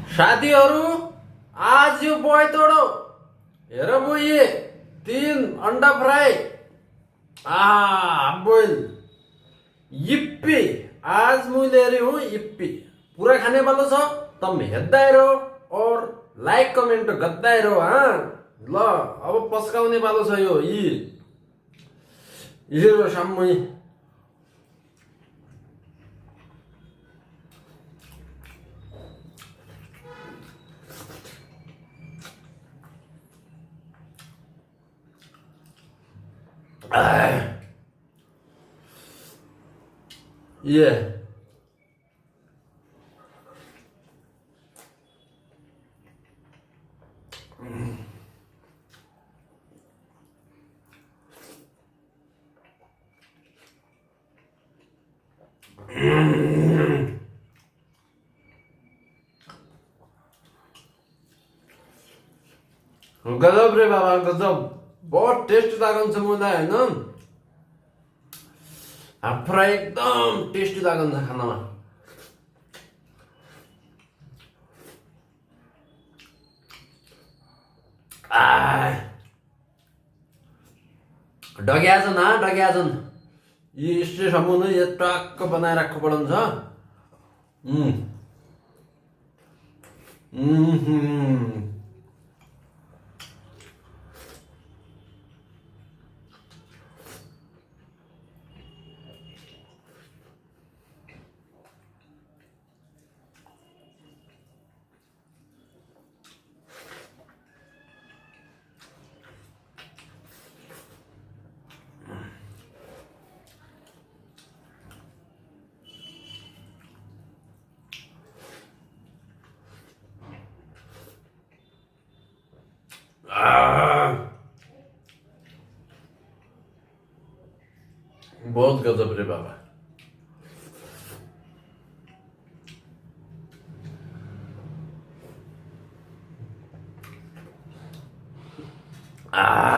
साथीहरू, आज यो बोय तोडो। हेर बोय, 3 अंडा फ्राई, हाफ बोइल, यिप्पी। आज मैले हेरी हूँ यिप्पी पूरा खाने वालों छ। तुम हेर्दै रहो और लाइक कमेंट गर्दै रहो। हाँ ल, अब पस्काउने वालो छ यो हिरो साम्मै। ये गजब रे बाबा, गजब। बहुत टेस्ट लागन्छ मलाई हैन। हाफ फ्राई एकदम टेस्टी लागन्छ खानामा। डग्याछन् हा, डग्याछन्। यी स्टेसम्म नै यो टक्क बनाएर राख्नु पर्छ। बहुत गजब रे बाबा।